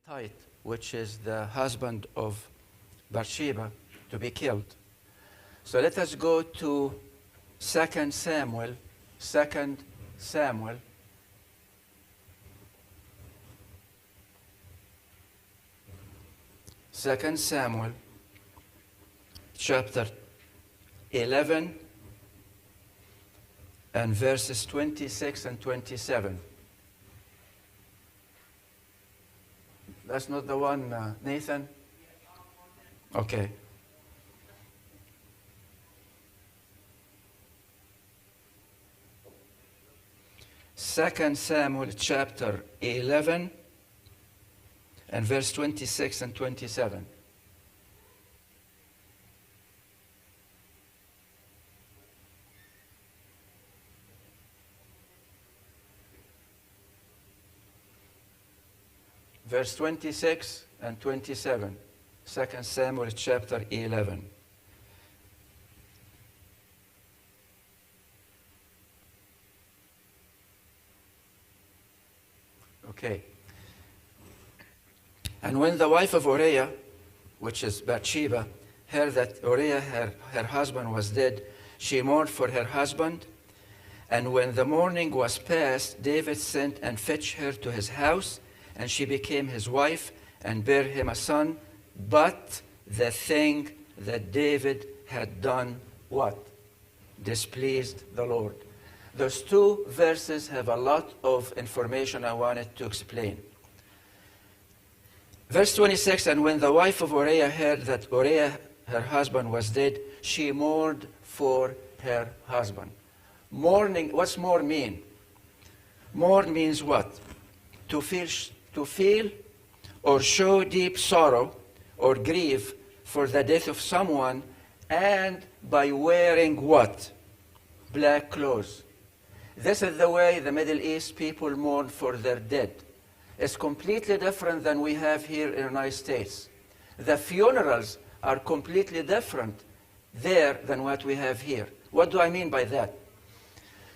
Hittite, which is the husband of Bathsheba, to be killed. So let us go to 2 Samuel, 2 Samuel. Second Samuel, chapter 11, and verses 26 and 27. That's not the one, Nathan? Okay. Second Samuel chapter 11 and verse 26 and 27. Verse 26 and 27. 2 Samuel chapter 11. Okay. And when the wife of Uriah, which is Bathsheba, heard that Uriah, her husband, was dead, she mourned for her husband. And when the mourning was past, David sent and fetched her to his house, and she became his wife and bare him a son. But the thing that David had done, what? Displeased the Lord. Those two verses have a lot of information I wanted to explain. Verse 26, and when the wife of Uriah heard that Uriah, her husband, was dead, she mourned for her husband. Mourning, what's mourn mean? Mourn means what? To feel or show deep sorrow or grief for the death of someone, and by wearing what? Black clothes. This is the way the Middle East people mourn for their dead. It's completely different than we have here in the United States. The funerals are completely different there than what we have here. What do I mean by that?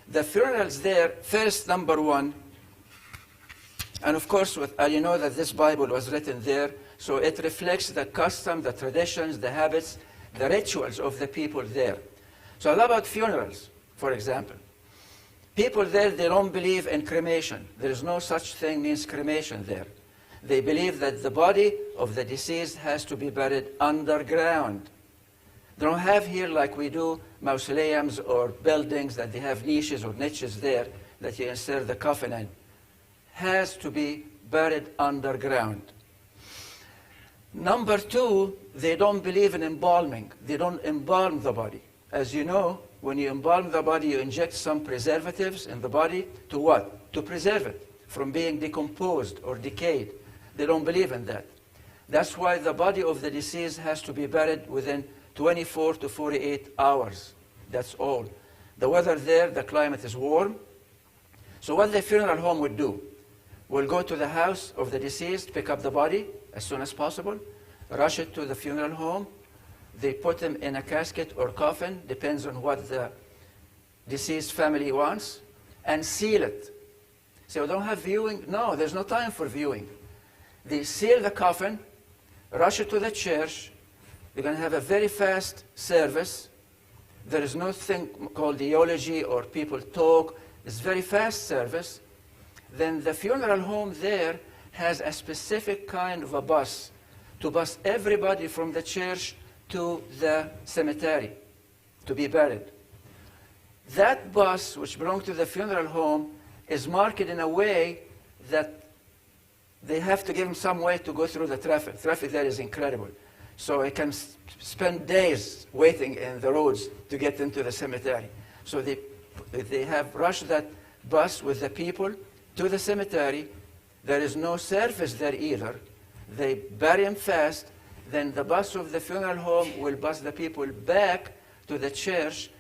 The funerals there, first, number one, and of course, you know that this Bible was written there, so it reflects the custom, the traditions, the habits, the rituals of the people there. So a lot about funerals, for example. People there, they don't believe in cremation. There is no such thing means cremation there. They believe that the body of the deceased has to be buried underground. They don't have here, like we do, mausoleums or buildings that they have niches or niches there that you insert the coffin in. Has to be buried underground. Number two, they don't believe in embalming. They don't embalm the body. As you know, when you embalm the body, you inject some preservatives in the body to what? To preserve it from being decomposed or decayed. They don't believe in that. That's why the body of the deceased has to be buried within 24 to 48 hours. That's all. The weather there, the climate is warm. So what the funeral home would do, will go to the house of the deceased, pick up the body as soon as possible, rush it to the funeral home. They put him in a casket or coffin, depends on what the deceased family wants, and seal it. So we don't have viewing? No, there's no time for viewing. They seal the coffin, rush it to the church. They're going to have a very fast service. There is no thing called eulogy or people talk. It's very fast service. Then the funeral home there has a specific kind of a bus to bus everybody from the church to the cemetery to be buried. That bus, which belongs to the funeral home, is marked in a way that they have to give them some way to go through the traffic. Traffic there is incredible. So I can spend days waiting in the roads to get into the cemetery. So they have rushed that bus with the people to the cemetery. There is no service there either. They bury them fast. Then the bus of the funeral home will bus the people back to the church.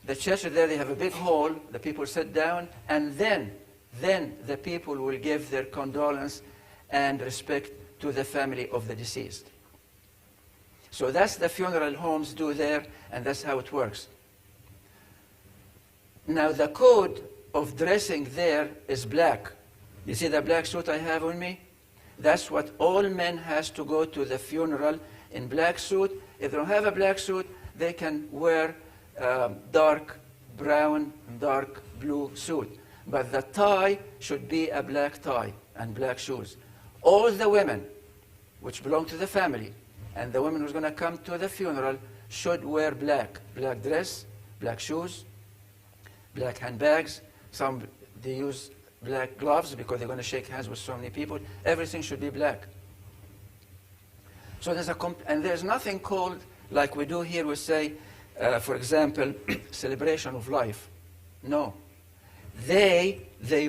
The church there, they have a big hall. The people sit down, and then the people will give their condolence and respect to the family of the deceased. So that's the funeral homes do there, and that's how it works. Now the code of dressing there is black. You see the black suit I have on me? That's what all men has to go to the funeral in black suit. If they don't have a black suit, they can wear dark brown, dark blue suit. But the tie should be a black tie and black shoes. All the women, which belong to the family, and the women who's going to come to the funeral should wear black. Black dress, black shoes, black handbags. Some, they use black gloves because they're going to shake hands with so many people. Everything should be black. So there's nothing called, like we do here, we say, for example, celebration of life. No. They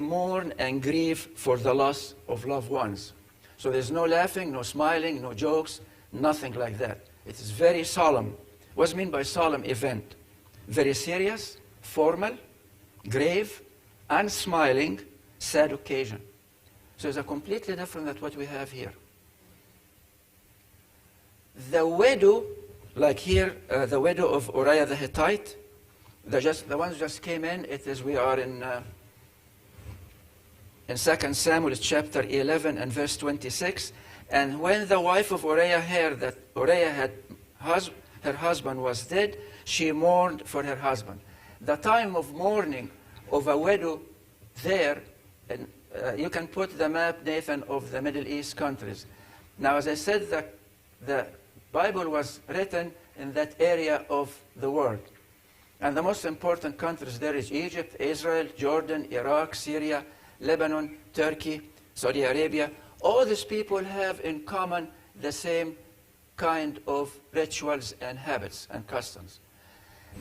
mourn and grieve for the loss of loved ones. So there's no laughing, no smiling, no jokes, nothing like that. It is very solemn. What's meant by solemn event? Very serious, formal, grave, unsmiling, sad occasion. So it's a completely different than what we have here. The widow, like here, the widow of Uriah the Hittite, the ones who just came in, it is, we are in 2 Samuel chapter 11 and verse 26. And when the wife of Uriah heard that Uriah her husband was dead, she mourned for her husband. The time of mourning of a widow there, and you can put the map, Nathan, of the Middle East countries. Now, as I said, the Bible was written in that area of the world. And the most important countries there is Egypt, Israel, Jordan, Iraq, Syria, Lebanon, Turkey, Saudi Arabia. All these people have in common the same kind of rituals and habits and customs.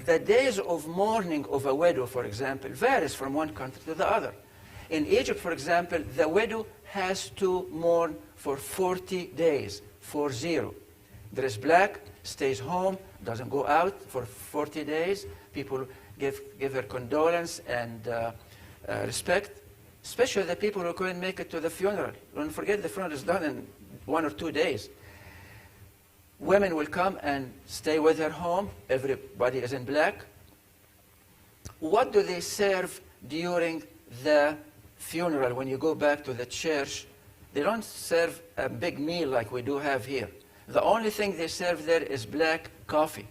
The days of mourning of a widow, for example, varies from one country to the other. In Egypt, for example, the widow has to mourn for 40 days, 40. Dress black, stays home, doesn't go out for 40 days. People give her condolence and respect, especially the people who couldn't make it to the funeral. Don't forget the funeral is done in 1 or 2 days. Women will come and stay with her home. Everybody is in black. What do they serve during the funeral when you go back to the church? They don't serve a big meal like we do have here. The only thing they serve there is black coffee.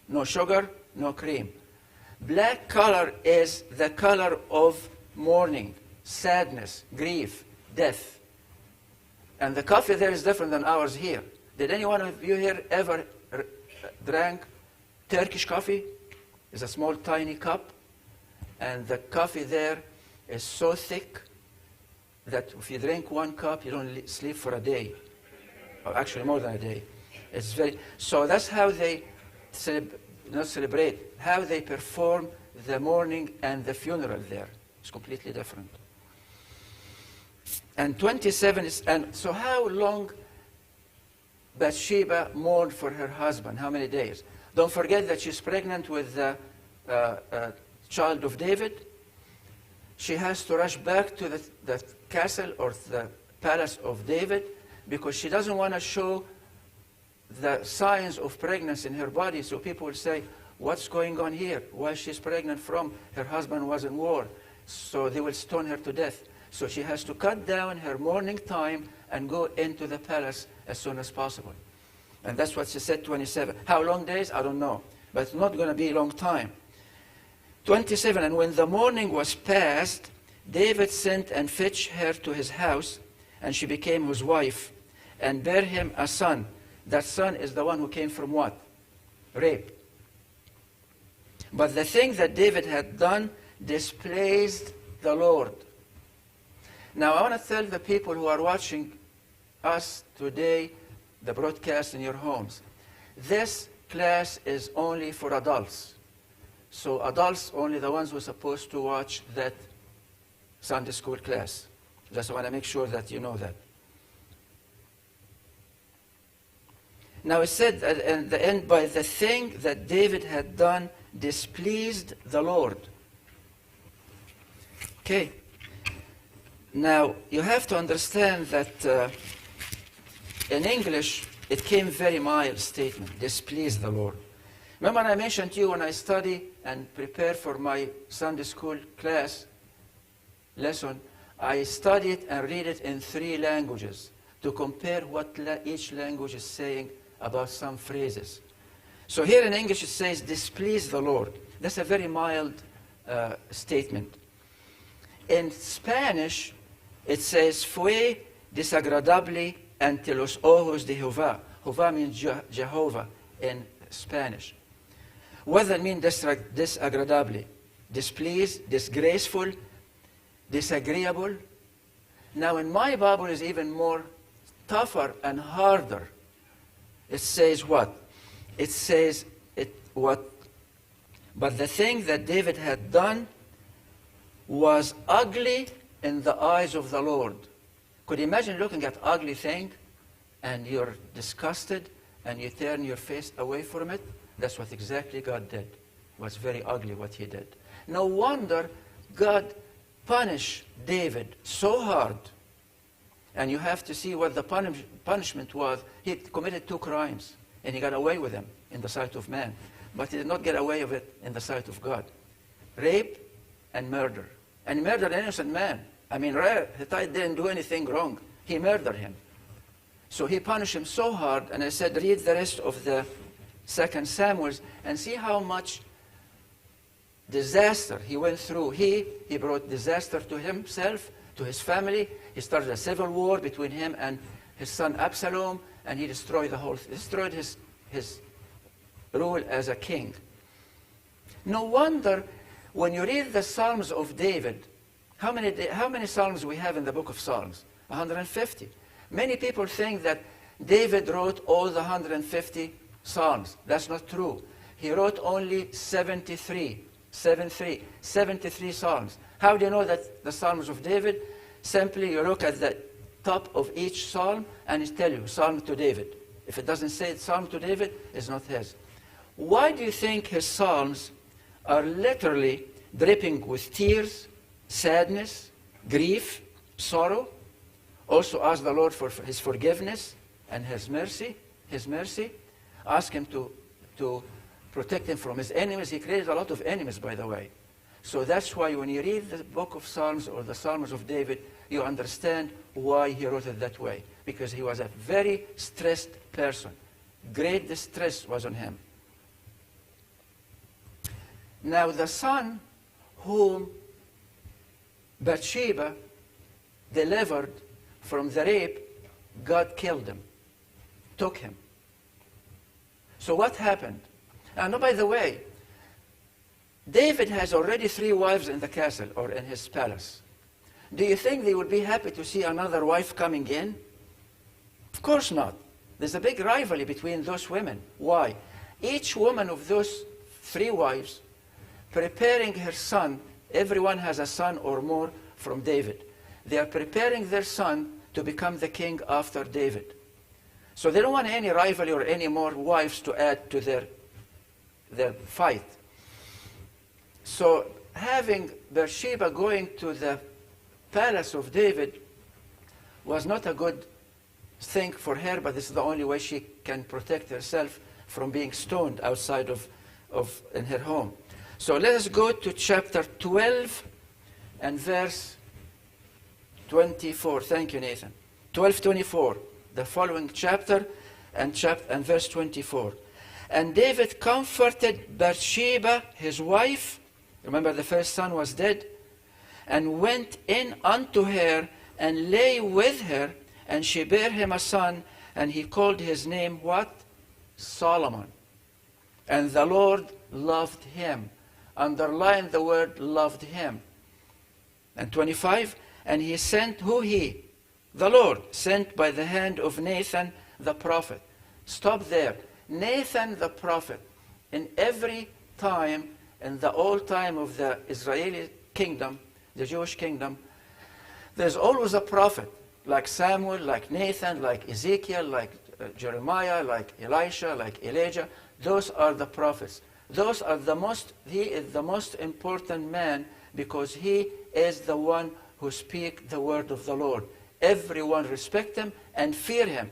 No sugar, no cream. Black color is the color of mourning, sadness, grief, death. And the coffee there is different than ours here. Did anyone of you here ever drank Turkish coffee? It's a small, tiny cup. And the coffee there is so thick that if you drink 1 cup, you don't sleep for a day. Or actually, more than a day. It's very. So that's how they how they perform the mourning and the funeral there. It's completely different. And 27 is. And so how long Bathsheba mourned for her husband? How many days? Don't forget that she's pregnant with the child of David. She has to rush back to the castle or the palace of David because she doesn't want to show the signs of pregnancy in her body. So people will say, what's going on here? Why she's pregnant from? Her husband was in war. So they will stone her to death. So she has to cut down her morning time and go into the palace as soon as possible. And that's what she said, 27. How long days? I don't know. But it's not going to be a long time. 27, and when the morning was past, David sent and fetched her to his house, and she became his wife, and bare him a son. That son is the one who came from what? Rape. But the thing that David had done displeased the Lord. Now I want to tell the people who are watching us today, the broadcast in your homes, this class is only for adults. So adults, only the ones who are supposed to watch that Sunday school class. Just want to make sure that you know that. Now it said at the end, by the thing that David had done displeased the Lord. Okay. Now you have to understand that in English it came very mild statement, displeased the Lord. Remember I mentioned to you when I study and prepare for my Sunday school class lesson, I study it and read it in 3 languages to compare what each language is saying about some phrases. So here in English it says, displease the Lord. That's a very mild statement. In Spanish, it says, fue desagradable ante los ojos de Jehová. Jehová means Jehovah in Spanish. What does that mean, desagradable? Displeased, disgraceful, disagreeable. Now in my Bible is even more tougher and harder. It says what? It says, but the thing that David had done was ugly in the eyes of the Lord. Could you imagine looking at ugly thing and you're disgusted and you turn your face away from it? That's what exactly God did. It was very ugly what he did. No wonder God punished David so hard. And you have to see what the punishment was. He committed 2 crimes and he got away with them in the sight of man. But he did not get away with it in the sight of God. Rape and murder. And he murdered an innocent man. I mean, Hittite didn't do anything wrong. He murdered him. So he punished him so hard. And I said, read the rest of the 2 Samuel and see how much disaster he went through. He brought disaster to himself, to his family. He started a civil war between him and his son Absalom, and he destroyed his rule as a king. No wonder when you read the Psalms of David, how many Psalms we have in the book of Psalms? 150. Many people think that David wrote all the 150 Psalms. That's not true. He wrote only 73 Psalms. How do you know that the Psalms of David? Simply you look at the top of each Psalm and it tells you, Psalm to David. If it doesn't say Psalm to David, it's not his. Why do you think his Psalms are literally dripping with tears, sadness, grief, sorrow? Also ask the Lord for his forgiveness and his mercy. Ask him to protect him from his enemies. He created a lot of enemies, by the way. So that's why when you read the book of Psalms or the Psalms of David, you understand why he wrote it that way. Because he was a very stressed person. Great distress was on him. Now the son whom Bathsheba delivered from the rape, God killed him, took him. So what happened? And by the way, David has already 3 wives in the castle or in his palace. Do you think they would be happy to see another wife coming in? Of course not. There's a big rivalry between those women. Why? Each woman of those 3 wives preparing her son, everyone has a son or more from David. They are preparing their son to become the king after David. So they don't want any rivalry or any more wives to add to their fight. So having Bathsheba going to the palace of David was not a good thing for her, but this is the only way she can protect herself from being stoned outside in her home. So let us go to chapter 12 and verse 24. Thank you, Nathan. 12:24, the following chapter and verse 24. And David comforted Bathsheba, his wife. Remember, the first son was dead. And went in unto her and lay with her, and she bare him a son, and he called his name what? Solomon. And the Lord loved him. Underline the word loved him. And 25, and he sent, who he? The Lord, sent by the hand of Nathan the prophet. Stop there. Nathan the prophet, in every time, in the old time of the Israeli kingdom, the Jewish kingdom, there's always a prophet, like Samuel, like Nathan, like Ezekiel, like Jeremiah, like Elisha, like Elijah. Those are the prophets. Those are he is the most important man because he is the one who speaks the word of the Lord. Everyone respect him and fear him,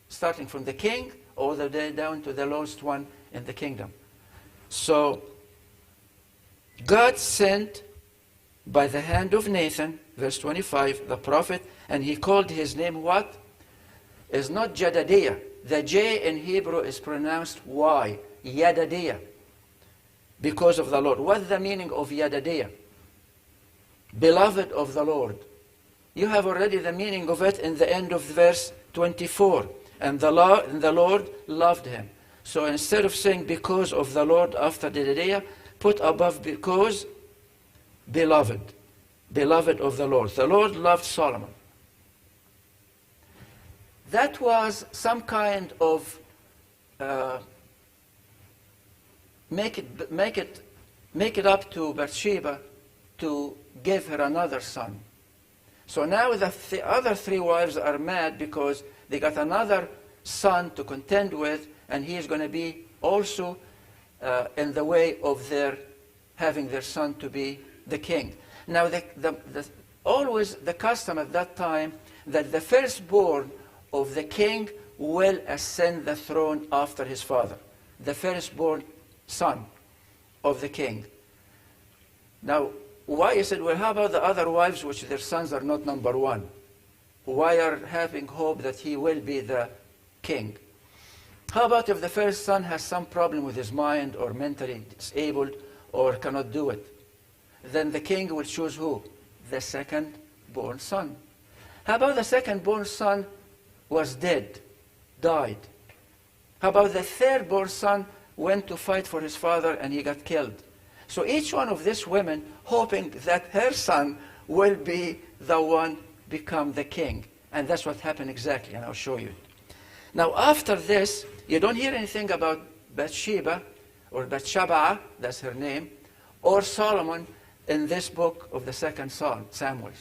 starting from the king all the way down to the lowest one in the kingdom. So God sent by the hand of Nathan, verse 25, the prophet, and he called his name what? Is not Jedediah. The J in Hebrew is pronounced Y, Yedadiah, because of the Lord. What's the meaning of Yedadiah? Beloved of the Lord. You have already the meaning of it in the end of verse 24. And the Lord loved him. So instead of saying because of the Lord after Jedediah, put above because beloved. Beloved of the Lord. The Lord loved Solomon. That was some kind of make it up to Bathsheba to give her another son. So now the other three wives are mad because they got another son to contend with, and he is going to be also in the way of their having their son to be the king. Now, always the custom at that time that the firstborn of the king will ascend the throne after his father. The firstborn son of the king. Now, why is it? Well, how about the other wives which their sons are not number one? Why are having hope that he will be the king? How about if the first son has some problem with his mind or mentally disabled or cannot do it? Then the king will choose who? The second-born son. How about the second-born son was dead, died? How about the third-born son went to fight for his father and he got killed? So each one of these women hoping that her son will be the one become the king. And that's what happened exactly, and I'll show you. Now after this, you don't hear anything about Bathsheba, or Bathsheba, that's her name, or Solomon in this book of the second Samuel.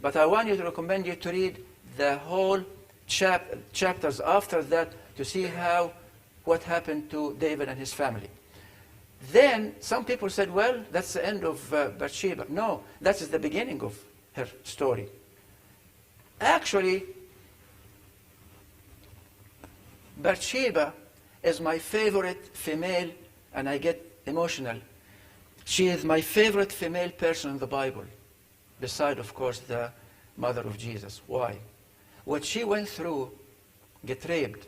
But I want you to recommend you to read the whole chapters after that to see what happened to David and his family. Then some people said, well, that's the end of Bathsheba. No, that is the beginning of her story. Actually, Bathsheba is my favorite female, and I get emotional. She is my favorite female person in the Bible, beside, of course, the mother of Jesus. Why? What she went through, get raped,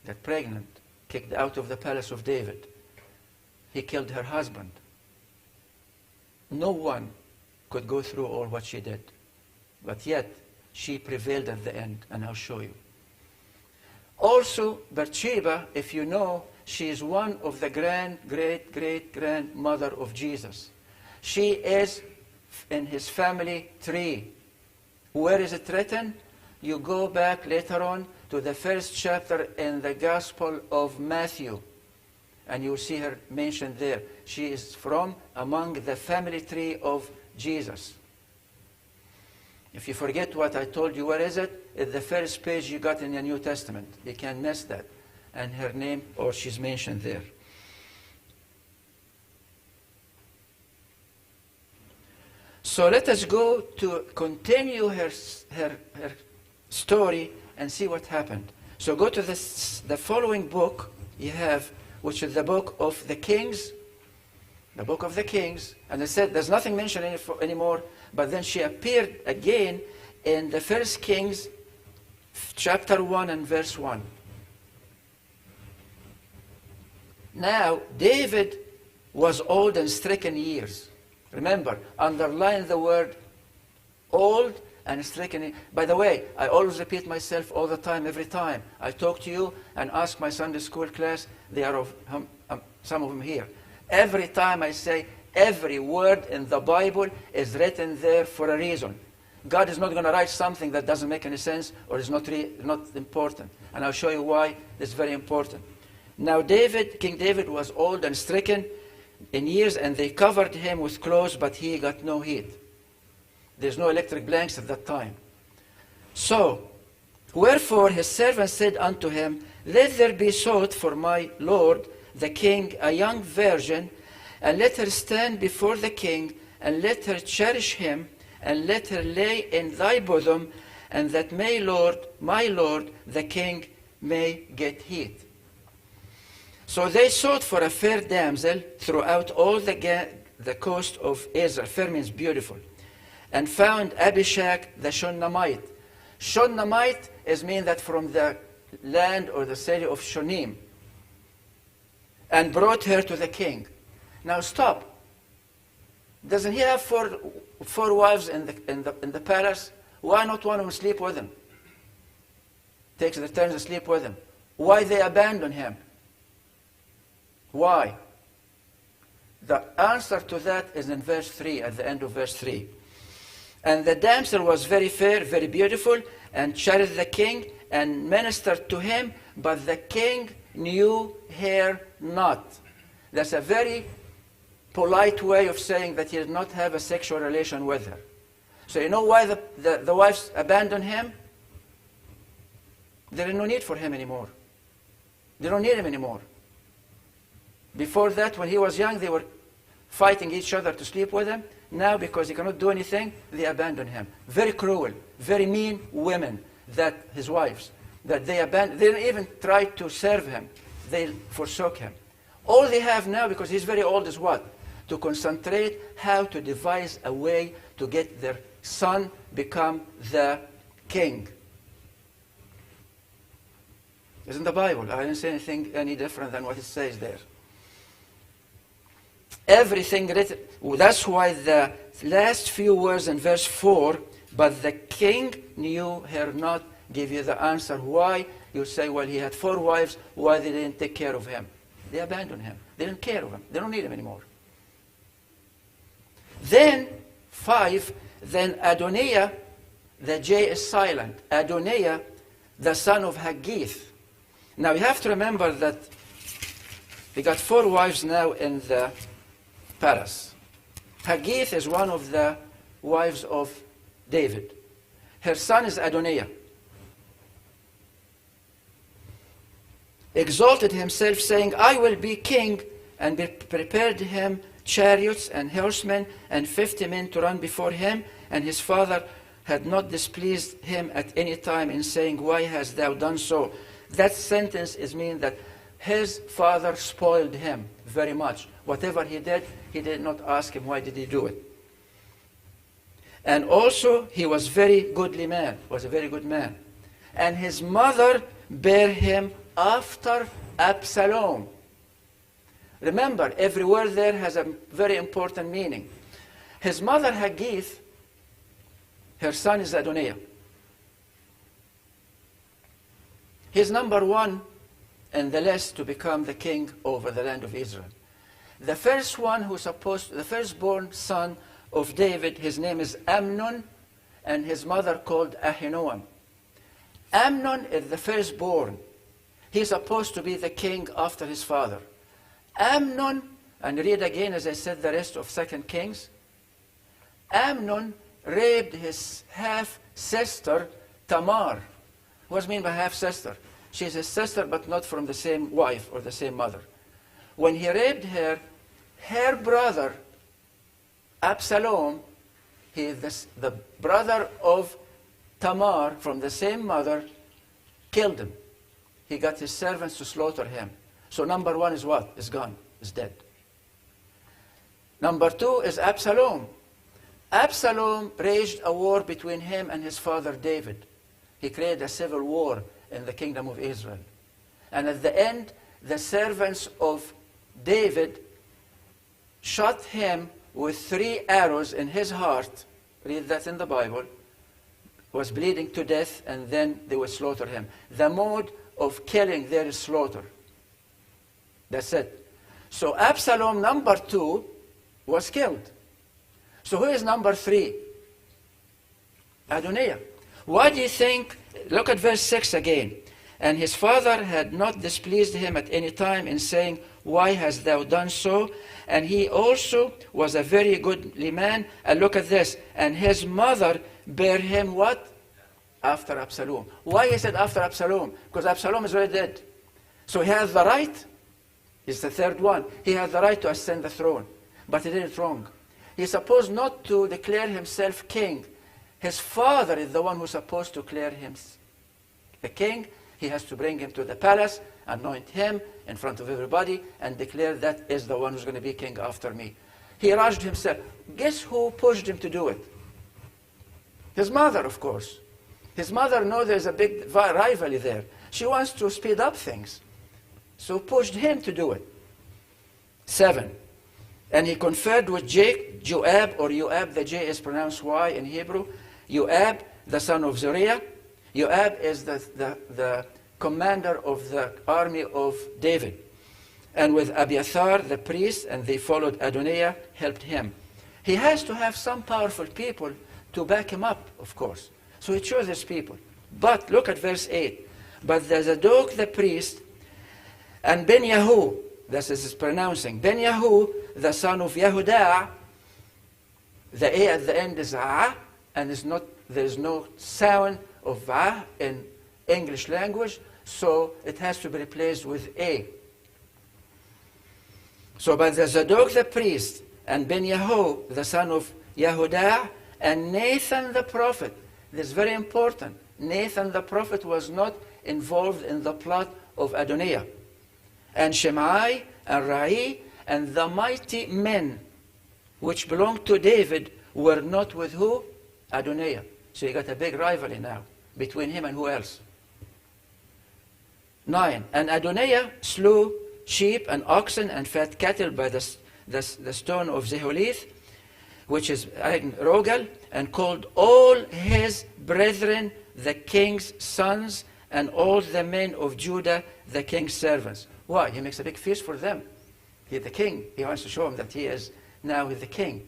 get pregnant, kicked out of the palace of David. He killed her husband. No one could go through all what she did. But yet, she prevailed at the end, and I'll show you. Also, Bathsheba, if you know, she is one of the great-great-grandmother of Jesus. She is in his family tree. Where is it written? You go back later on to the first chapter in the Gospel of Matthew, and you will see her mentioned there. She is from among the family tree of Jesus. If you forget what I told you, where is it? It's the first page you got in the New Testament. You can't miss that. And her name, or she's mentioned there. So let us go to continue her story and see what happened. So go to the following book you have, which is the book of the Kings. The book of the Kings. And I said there's nothing mentioned anymore, but then she appeared again in the First Kings, chapter 1 and verse 1. Now, David was old and stricken years. Remember, underline the word old and stricken. By the way, I always repeat myself all the time, every time I talk to you and ask my Sunday school class. They are some of them here. Every time I say, every word in the Bible is written there for a reason. God is not going to write something that doesn't make any sense or is not important. And I'll show you why it's very important. Now King David was old and stricken in years, and they covered him with clothes, but he got no heat. There's no electric blankets at that time. So, wherefore his servant said unto him, let there be sought for my lord the king a young virgin, and let her stand before the king, and let her cherish him, and let her lay in thy bosom, and that my lord the king may get heat. So they sought for a fair damsel throughout all the the coast of Israel. Fair means beautiful. And found Abishag the Shunammite. Shunammite is mean that from the land or the city of Shunem. And brought her to the king. Now stop. Doesn't he have four wives in the palace? Why not one who sleep with him? Takes the turns to sleep with him. Why they abandon him? Why? The answer to that is in verse 3, at the end of verse 3. And the damsel was very fair, very beautiful, and cherished the king, and ministered to him, but the king knew her not. That's a very polite way of saying that he did not have a sexual relation with her. So you know why the wives abandoned him? There is no need for him anymore. They don't need him anymore. Before that, when he was young, they were fighting each other to sleep with him. Now, because he cannot do anything, they abandon him. Very cruel, very mean women, that his wives, that they abandoned. They didn't even try to serve him. They forsook him. All they have now, because he's very old, is what? To concentrate how to devise a way to get their son become the king. It's in the Bible. I didn't say anything any different than what it says there. Everything written. That's why the last few words in verse 4, but the king knew her not, give you the answer why. You say, well, he had 4 wives. Why they didn't take care of him? They abandoned him. They didn't care of him. They don't need him anymore. Then, 5, then Adoniah, the J is silent. Adoniah, the son of Haggith. Now, you have to remember that he got 4 wives now in the palace. Haggith is one of the wives of David. Her son is Adoniah. Exalted himself, saying, I will be king, and prepared him chariots and horsemen and 50 men to run before him. And his father had not displeased him at any time in saying, why hast thou done so? That sentence is mean that his father spoiled him very much. Whatever he did not ask him, why did he do it? And also, he was very goodly man, was a very good man. And his mother bare him after Absalom. Remember, every word there has a very important meaning. His mother Haggith, her son is Adoniah. He's number 1 in the list to become the king over the land of Israel. The first one who's supposed, the firstborn son of David, his name is Amnon, and his mother called Ahinoam. Amnon is the firstborn. He's supposed to be the king after his father. Amnon, and read again, as I said, the rest of 2 Kings. Amnon raped his half-sister, Tamar. What's mean by half-sister? She's his sister, but not from the same wife or the same mother. When he raped her, her brother, Absalom, he is the brother of Tamar from the same mother, killed him. He got his servants to slaughter him. So number 1 is what? Is gone, is dead. Number 2 is Absalom. Absalom raged a war between him and his father David. He created a civil war in the kingdom of Israel. And at the end, the servants of David shot him with 3 arrows in his heart. Read that in the Bible. Was bleeding to death, and then they would slaughter him. The mode of killing there is slaughter. That's it. So Absalom, number 2, was killed. So who is number 3? Adoniah. Why do you think? Look at verse 6 again. And his father had not displeased him at any time in saying, why hast thou done so? And he also was a very goodly man. And look at this. And his mother bare him what? After Absalom. Why is it after Absalom? Because Absalom is already dead. So he has the right. He's the 3rd one. He has the right to ascend the throne. But he did it wrong. He's supposed not to declare himself king. His father is the one who's supposed to declare him the king. He has to bring him to the palace, anoint him in front of everybody, and declare that is the one who's going to be king after me. He rushed himself. Guess who pushed him to do it? His mother, of course. His mother knows there's a big rivalry there. She wants to speed up things. So pushed him to do it. 7. And he conferred with Joab, or Yoab, the J is pronounced Y in Hebrew. Joab, the son of Zeruiah. Joab is the commander of the army of David. And with Abiathar, the priest, and they followed Adoniah, helped him. He has to have some powerful people to back him up, of course. So he chose his people. But look at verse 8. But Zadok the priest and Ben-Yahu, this is pronouncing, Ben-Yahu, the son of Yehudah, the A at the end is A, and there's no sound of A in English language, so it has to be replaced with A. So by the Zadok the priest and Ben-Yahu, the son of Yehudah, and Nathan the prophet. This is very important. Nathan the prophet was not involved in the plot of Adoniah. And Shimei and Rai and the mighty men which belonged to David were not with who? Adoniah. So you got a big rivalry now between him and who else? 9. And Adoniah slew sheep and oxen and fat cattle by the stone of Zeholith, which is Rogel, and called all his brethren the king's sons and all the men of Judah the king's servants. Why? He makes a big feast for them. He's the king. He wants to show them that he is now the king.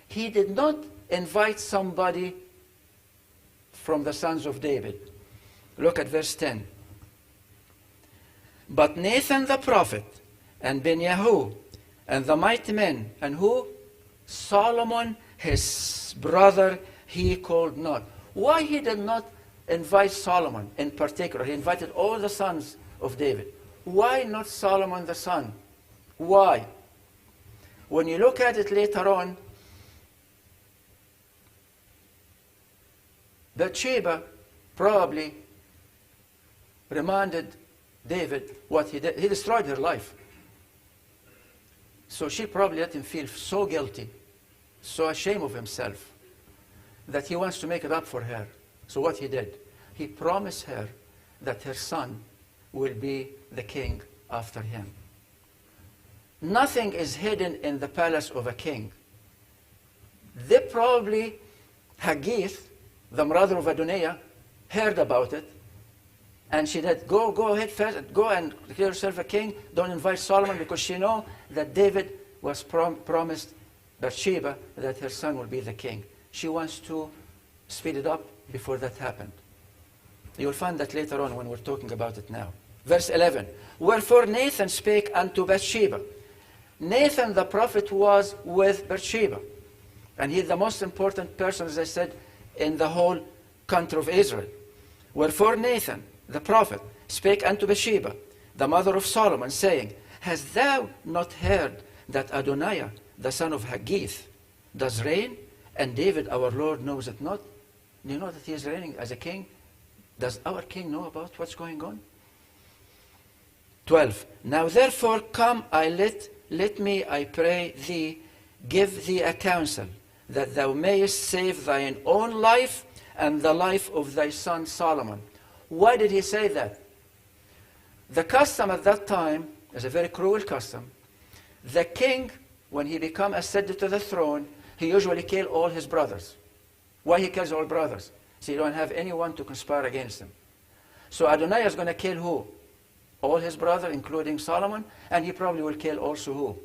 He did not invite somebody from the sons of David. Look at verse 10. But Nathan the prophet and Ben-Yahu and the mighty men, and who? Solomon, his brother, he called not. Why he did not invite Solomon in particular? He invited all the sons of David. Why not Solomon the son? Why? When you look at it later on, Bathsheba probably reminded David what he did. He destroyed her life. So she probably let him feel so guilty, so ashamed of himself, that he wants to make it up for her. So what he did, he promised her that her son will be the king after him. Nothing is hidden in the palace of a king. They probably, Haggith, the mother of Adoniah, heard about it, and she said, go ahead, first, go and declare yourself a king. Don't invite Solomon, because she knows that David was promised Bathsheba that her son will be the king. She wants to speed it up before that happened. You'll find that later on when we're talking about it now. Verse 11. Wherefore Nathan spake unto Bathsheba. Nathan the prophet was with Bathsheba. And he's the most important person, as I said, in the whole country of Israel. Wherefore Nathan the prophet spake unto Bathsheba, the mother of Solomon, saying, Hast thou not heard that Adoniah, the son of Haggith, does reign, and David our Lord knows it not? Do you know that he is reigning as a king? Does our king know about what's going on? 12. Now therefore come, let me, I pray thee, give thee a counsel, that thou mayest save thine own life and the life of thy son Solomon. Why did he say that? The custom at that time is a very cruel custom. The king, when he become ascended to the throne, he usually kill all his brothers. Why he kills all brothers? So you don't have anyone to conspire against him. So Adoniah is going to kill who? All his brothers, including Solomon, and he probably will kill also who?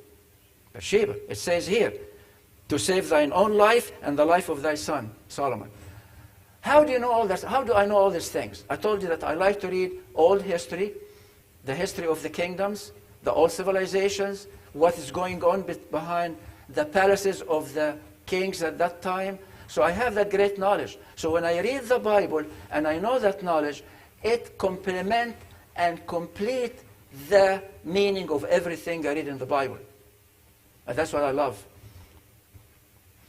Bathsheba. It says here, to save thine own life and the life of thy son, Solomon. How do you know all this? How do I know all these things? I told you that I like to read old history, the history of the kingdoms, the old civilizations, what is going on behind the palaces of the kings at that time. So I have that great knowledge. So when I read the Bible and I know that knowledge, it complements and complete the meaning of everything I read in the Bible. And that's what I love.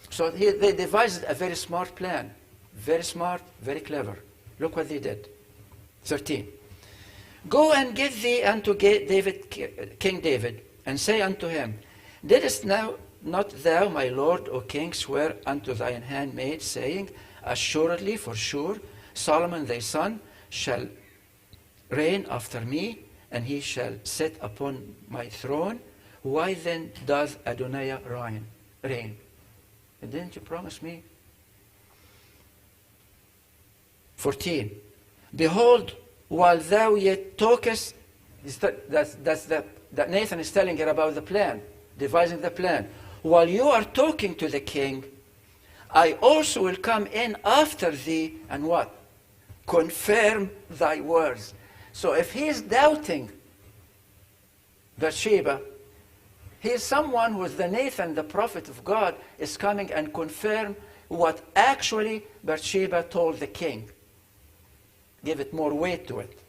So they devised a very smart plan. Very smart, very clever. Look what they did. 13. Go and get thee unto King David, and say unto him, Didst not thou, my lord, O king, swear unto thine handmaid, saying, assuredly, for sure, Solomon thy son shall reign after me, and he shall sit upon my throne. Why then doth Adonijah reign? And didn't you promise me? 14. Behold, while thou yet talkest, that Nathan is telling her about the plan, devising the plan. While you are talking to the king, I also will come in after thee and what? Confirm thy words. So if he is doubting Bathsheba, he is someone who is the Nathan, the prophet of God, is coming and confirm what actually Bathsheba told the king. Give it more weight to it.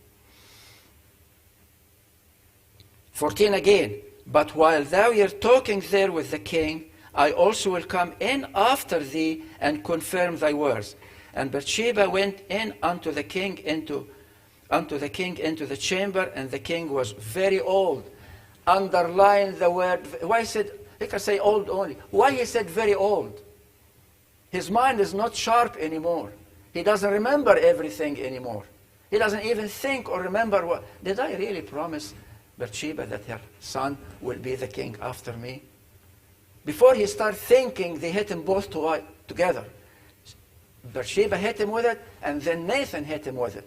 14 again. But while thou art talking there with the king, I also will come in after thee and confirm thy words. And Bathsheba went in unto the king into the chamber, and the king was very old. Underline the word. Why he said, he can say old only. Why he said very old? His mind is not sharp anymore. He doesn't remember everything anymore. He doesn't even think or remember what. Did I really promise Bathsheba that her son will be the king after me? Before he started thinking, they hit him both together. Bathsheba hit him with it, and then Nathan hit him with it.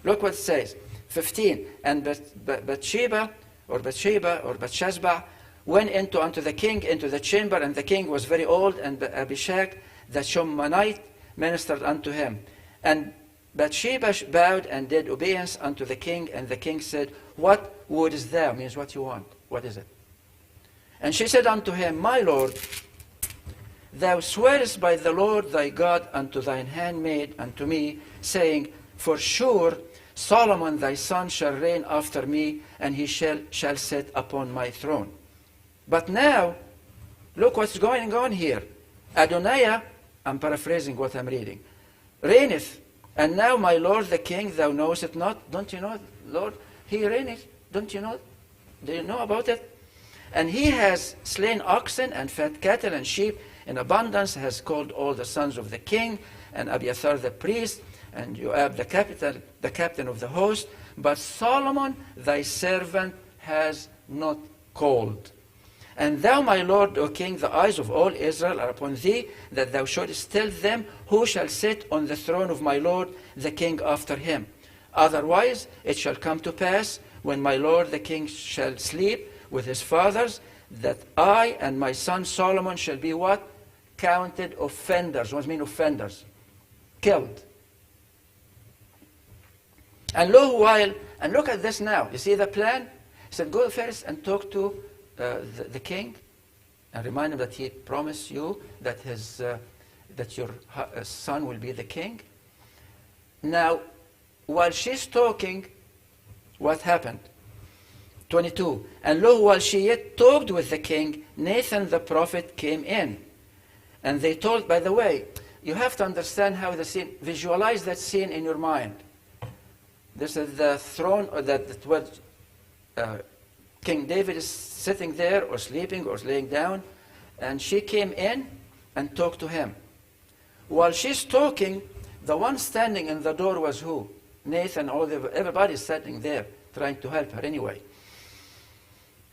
Look what it says. 15. And Bathsheba went unto the king into the chamber, and the king was very old, and Abishag the Shumanite ministered unto him. And Bathsheba bowed and did obedience unto the king, and the king said, what wouldest thou? Means what you want. What is it? And she said unto him, my lord, thou swearest by the Lord thy God unto thine handmaid, unto me, saying, for sure Solomon thy son shall reign after me, and he shall sit upon my throne. But now, look what's going on here. Adonijah, I'm paraphrasing what I'm reading, reigneth. And now, my lord the king, thou knowest it not. Don't you know, Lord? He reigneth. Don't you know? Do you know about it? And he has slain oxen and fat cattle and sheep in abundance, has called all the sons of the king, and Abiathar the priest, and Joab the captain of the host. But Solomon thy servant has not called. And thou, my lord, O king, the eyes of all Israel are upon thee, that thou shouldest tell them who shall sit on the throne of my lord the king after him. Otherwise it shall come to pass, when my lord the king shall sleep with his fathers, that I and my son Solomon shall be what? Counted offenders. What does it mean offenders? Killed. And look at this now. You see the plan? He said, go first and talk to the king, and remind him that he promised you that that your son will be the king. Now, while she's talking, what happened? 22. And lo, while she yet talked with the king, Nathan the prophet came in. And they told, by the way, you have to understand how the scene, visualize that scene in your mind. This is the throne, or that King David is sitting there, or sleeping, or laying down, and she came in and talked to him. While she's talking, the one standing in the door was who? Nathan. Everybody's sitting there, trying to help her anyway.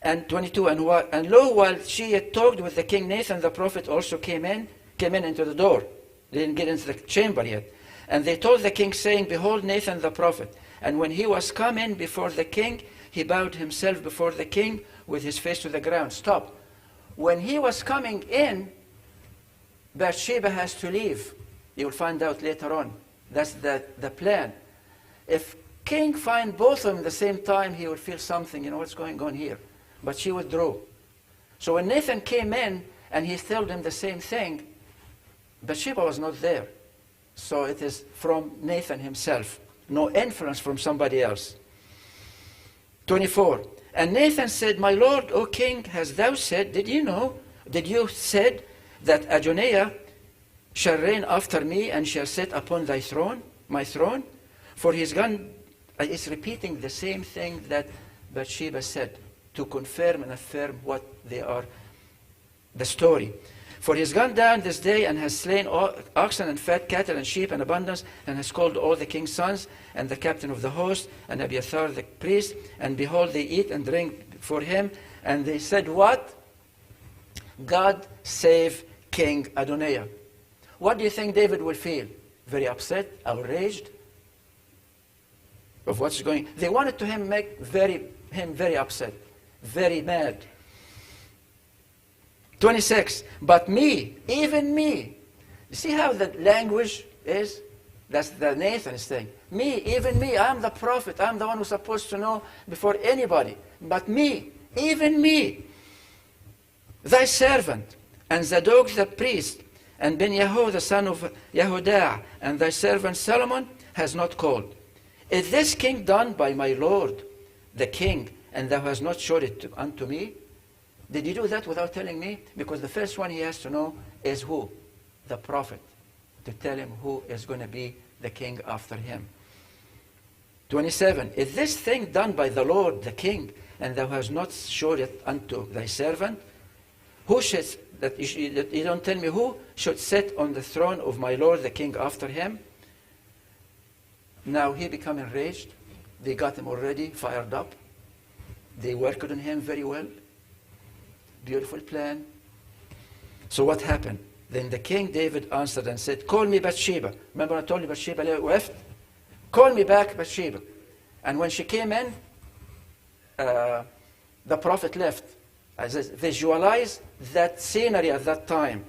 And 22, and lo, while she had talked with the king, Nathan the prophet also came in into the door. They didn't get into the chamber yet. And they told the king, saying, behold, Nathan the prophet. And when he was come in before the king, he bowed himself before the king with his face to the ground. Stop. When he was coming in, Bathsheba has to leave. You will find out later on. That's the plan. If king find both of them at the same time, he would feel something, what's going on here. But she withdrew. So when Nathan came in and he told him the same thing, Bathsheba was not there. So it is from Nathan himself. No influence from somebody else. 24. And Nathan said, my lord, O king, hast thou said, did you said that Adonijah shall reign after me and shall sit upon thy throne, my throne? For he's gone, it's repeating the same thing that Bathsheba said, to confirm and affirm what they are the story. For he has gone down this day and has slain oxen and fat cattle and sheep in abundance, and has called all the king's sons and the captain of the host and Abiathar the priest, and behold, they eat and drink for him. And they said, what? God save King Adoniah. What do you think David will feel? Very upset, outraged of what's going on. They wanted to make him very upset, very mad. 26, but me, even me. You see how the language is? That's the Nathan is saying. Me, even me, I'm the prophet. I'm the one who's supposed to know before anybody. But me, even me, thy servant, and Zadok the priest, and Ben-Yahu the son of Yehudah, and thy servant Solomon has not called. Is this king done by my Lord, the king, and thou hast not showed it unto me? Did you do that without telling me? Because the first one he has to know is who? The prophet. To tell him who is going to be the king after him. 27. Is this thing done by the Lord, the king, and thou hast not showed it unto thy servant? Who should, that you don't tell me who should sit on the throne of my Lord, the king, after him? Now he become enraged. They got him already fired up. They worked on him very well. Beautiful plan. So what happened? Then the king David answered and said, call me Bathsheba. Remember I told you Bathsheba left? Call me back Bathsheba. And when she came in, the prophet left. As visualize that scenery at that time.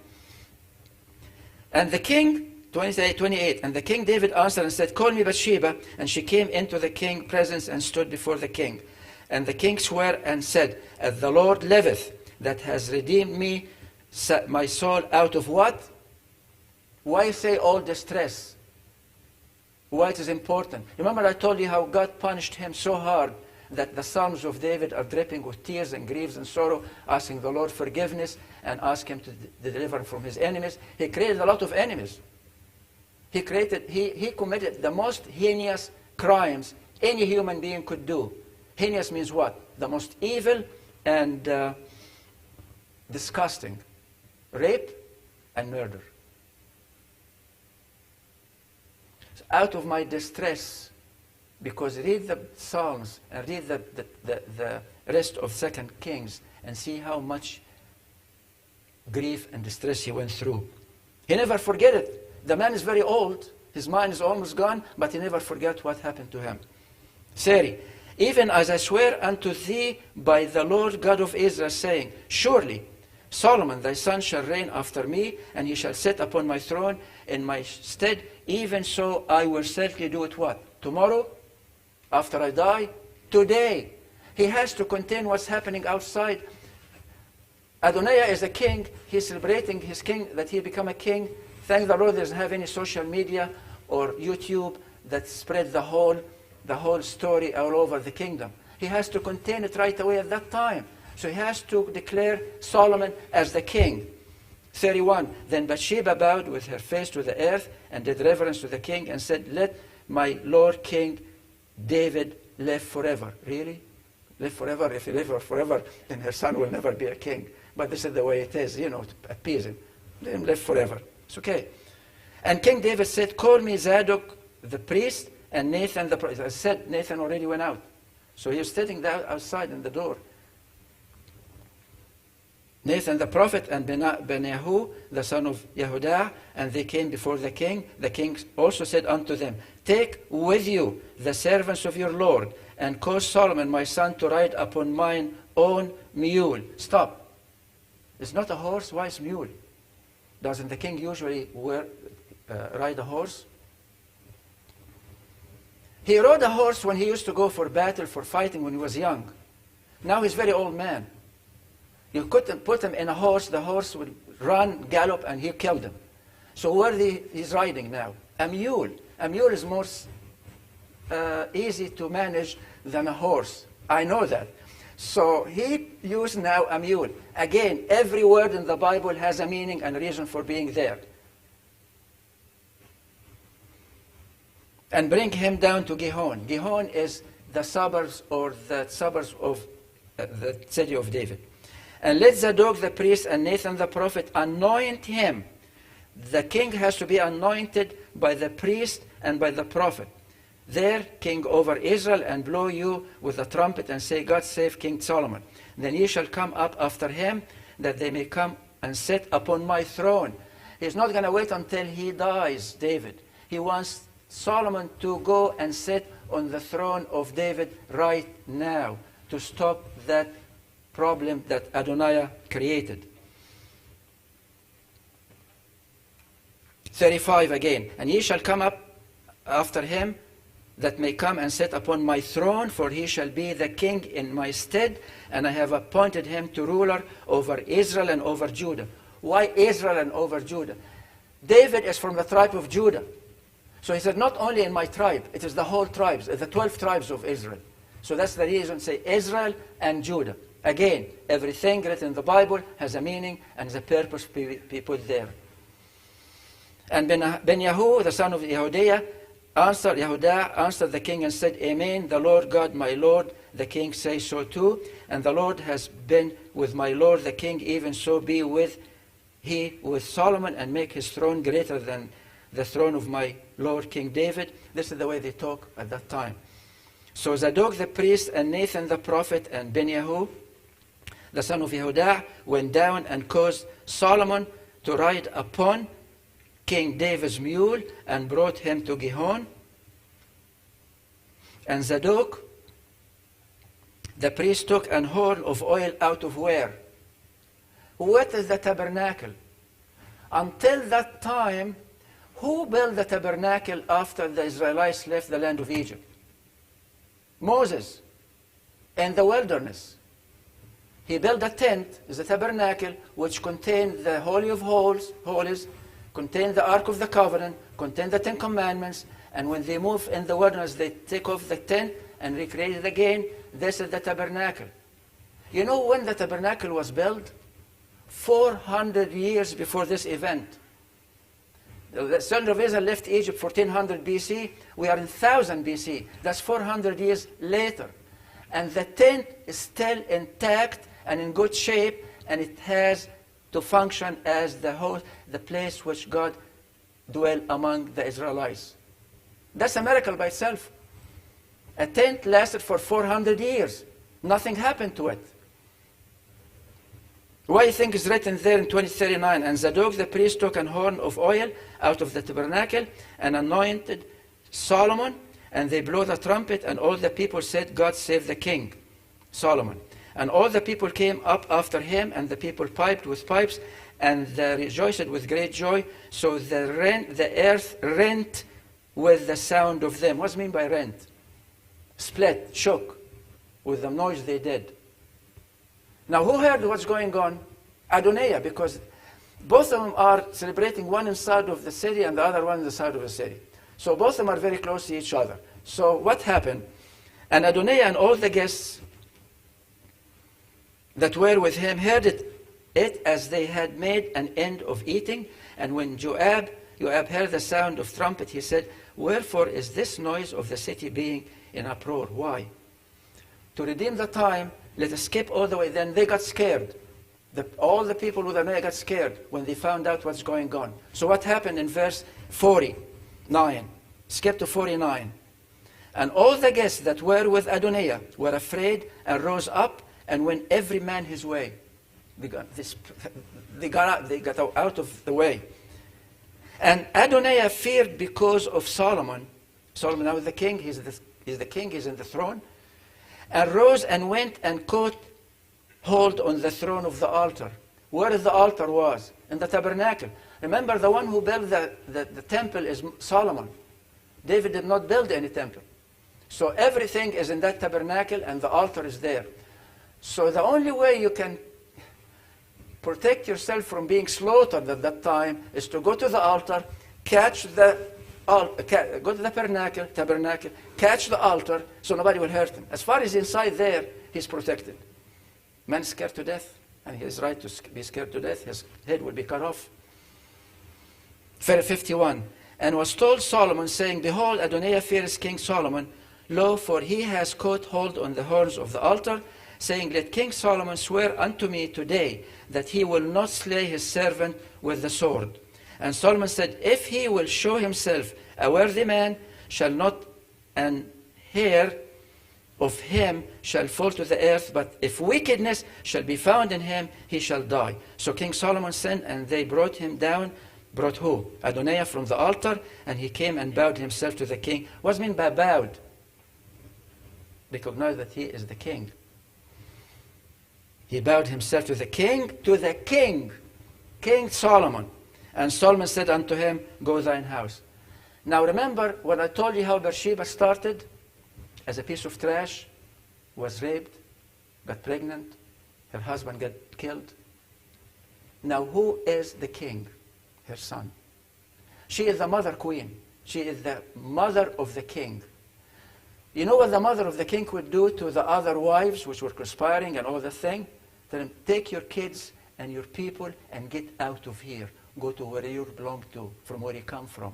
And the king, 28, and the king David answered and said, call me Bathsheba. And she came into the king's presence and stood before the king. And the king swore and said, as the Lord liveth, that has redeemed me, my soul out of what? Why say all distress? Why it is important? Remember I told you how God punished him so hard that the Psalms of David are dripping with tears and griefs and sorrow, asking the Lord forgiveness and ask him to deliver him from his enemies. He created a lot of enemies. He committed the most heinous crimes any human being could do. Heinous means what? The most evil and disgusting. Rape and murder. So out of my distress, because read the Psalms and read the rest of 2 Kings and see how much grief and distress he went through. He never forget it. The man is very old. His mind is almost gone, but he never forgot what happened to him. 30. Even as I swear unto thee by the Lord God of Israel, saying, surely Solomon thy son shall reign after me, and he shall sit upon my throne in my stead. Even so I will certainly do it what? Tomorrow? After I die? Today. He has to contain what's happening outside. Adoniah is a king. He's celebrating his king, that he become a king. Thank the Lord he doesn't have any social media or YouTube that spread the whole story all over the kingdom. He has to contain it right away at that time. So he has to declare Solomon as the king. 31. Then Bathsheba bowed with her face to the earth and did reverence to the king and said, let my Lord King David live forever. Really? Live forever? If he lives forever, then her son will never be a king. But this is the way it is, to appease him. Let him live forever. It's okay. And King David said, call me Zadok the priest and Nathan the prophet. I said Nathan already went out. So he was sitting there outside in the door. Nathan the prophet and Ben-Yahu the son of Yehudah, and they came before the king. The king also said unto them, take with you the servants of your Lord, and cause Solomon my son to ride upon mine own mule. Stop. It's not a horse. Why is mule? Doesn't the king usually ride a horse? He rode a horse when he used to go for battle, for fighting when he was young. Now he's a very old man. You could put him in a horse, the horse would run, gallop, and he killed him. So where he's riding now? A mule. A mule is more easy to manage than a horse. I know that. So he used now a mule. Again, every word in the Bible has a meaning and a reason for being there. And bring him down to Gihon. Gihon is the suburbs of the city of David. And let Zadok the priest and Nathan the prophet anoint him. The king has to be anointed by the priest and by the prophet. There, king over Israel, and blow you with a trumpet and say, God save King Solomon. Then ye shall come up after him, that they may come and sit upon my throne. He's not going to wait until he dies, David. He wants Solomon to go and sit on the throne of David right now to stop that problem that Adonijah created. 35 again. And ye shall come up after him, that may come and sit upon my throne, for he shall be the king in my stead, and I have appointed him to ruler over Israel and over Judah. Why Israel and over Judah? David is from the tribe of Judah. So he said, not only in my tribe, it is the whole tribes, the 12 tribes of Israel. So that's the reason, say Israel and Judah. Again, everything written in the Bible has a meaning and has a purpose be put there. And Ben-Yahu, the son of Yehudah, answered the king and said, Amen, the Lord God, my Lord, the king says so too. And the Lord has been with my Lord the king, even so be with Solomon, and make his throne greater than the throne of my Lord King David. This is the way they talk at that time. So Zadok the priest and Nathan the prophet and Ben-Yahu, the son of Yehudah, went down and caused Solomon to ride upon King David's mule and brought him to Gihon. And Zadok the priest took an horn of oil out of where? What is the tabernacle? Until that time, who built the tabernacle after the Israelites left the land of Egypt? Moses, in the wilderness. He built a tent, the tabernacle, which contained the Holy of Holies, contained the Ark of the Covenant, contained the Ten Commandments, and when they move in the wilderness, they take off the tent and recreate it again. This is the tabernacle. You know when the tabernacle was built? 400 years before this event. The children of Israel left Egypt 1400 BC. We are in 1000 BC. That's 400 years later. And the tent is still intact and in good shape, and it has to function as the place which God dwelt among the Israelites. That's a miracle by itself. A tent lasted for 400 years. Nothing happened to it. Why do you think is written there in 2039? And Zadok the priest took an horn of oil out of the tabernacle and anointed Solomon, and they blew the trumpet, and all the people said, God save the king, Solomon. And all the people came up after him, and the people piped with pipes, and they rejoiced with great joy. So the earth rent with the sound of them. What's mean by rent? Split, shook, with the noise they did. Now, who heard what's going on? Adonijah, because both of them are celebrating, one inside of the city and the other one inside of the city. So both of them are very close to each other. So what happened? And Adonijah and all the guests that were with him heard it as they had made an end of eating. And when Joab heard the sound of trumpet, he said, wherefore is this noise of the city being in uproar? Why? To redeem the time, let us skip all the way. Then they got scared. All the people with Adonijah got scared when they found out what's going on. So what happened in verse 49? Skip to 49. And all the guests that were with Adonijah were afraid and rose up and went every man his way. They got out of the way. And Adonijah feared because of Solomon. Solomon now is the king. He's the king. He's in the throne. And rose and went and caught hold on the throne of the altar. Where the altar was? In the tabernacle. Remember, the one who built the temple is Solomon. David did not build any temple. So everything is in that tabernacle, and the altar is there. So the only way you can protect yourself from being slaughtered at that time is to go to the altar, go to the tabernacle, catch the altar, so nobody will hurt him. As far as inside there, he's protected. Man is scared to death, and he has right to be scared to death. His head will be cut off. Verse 51. And was told Solomon, saying, behold, Adonijah fears King Solomon. Lo, for he has caught hold on the horns of the altar. saying, Let King Solomon swear unto me today that he will not slay his servant with the sword. And Solomon said, If he will show himself a worthy man, shall not an hair of him shall fall to the earth, but if wickedness shall be found in him, he shall die. So King Solomon sent, and they brought him down. Brought who? Adoniah from the altar, and he came and bowed himself to the king. What's mean by bowed? Recognize that he is the king. He bowed himself to the king, King Solomon. And Solomon said unto him, Go thine house. Now remember when I told you how Bathsheba started as a piece of trash, was raped, got pregnant, her husband got killed. Now who is the king? Her son. She is the mother queen. She is the mother of the king. You know what the mother of the king would do to the other wives which were conspiring and all the thing? Tell them, take your kids and your people and get out of here. Go to where you belong to, from where you come from.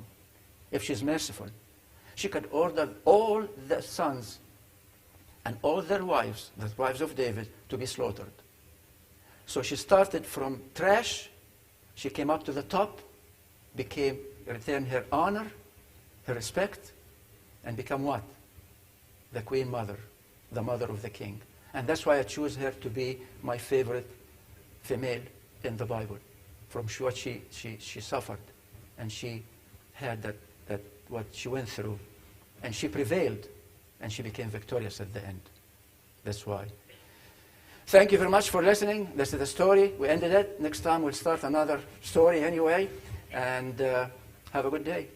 If she's merciful. She could order all the sons and all their wives, the wives of David, to be slaughtered. So she started from trash. She came up to the top, returned her honor, her respect, and become what? The queen mother, the mother of the king. And that's why I choose her to be my favorite female in the Bible. From what she suffered, and she had that what she went through, and she prevailed, and she became victorious at the end. That's why. Thank you very much for listening. This is the story. We ended it. Next time we'll start another story anyway, and have a good day.